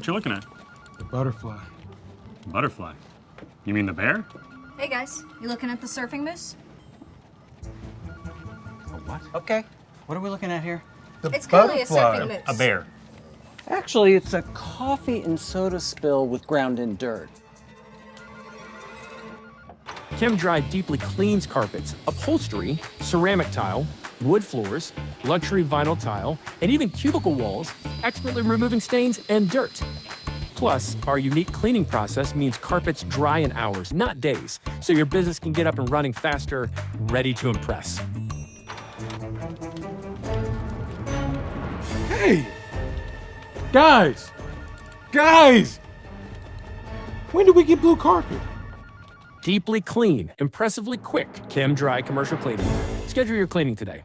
what you looking at? The butterfly. Butterfly. You mean the bear? Hey guys, you looking at the surfing moose? A what? Okay, what are we looking at here? It's clearly a surfing moose. A bear. Actually, it's a coffee and soda spill with ground in dirt. Chem-Dry deeply cleans carpets, upholstery, ceramic tile, wood floors, luxury vinyl tile, and even cubicle walls, expertly removing stains and dirt. Plus, our unique cleaning process means carpets dry in hours, not days, so your business can get up and running faster, ready to impress. Hey! Guys! Guys! When did we get blue carpet? Deeply clean, impressively quick Chem-Dry commercial cleaning. Schedule your cleaning today.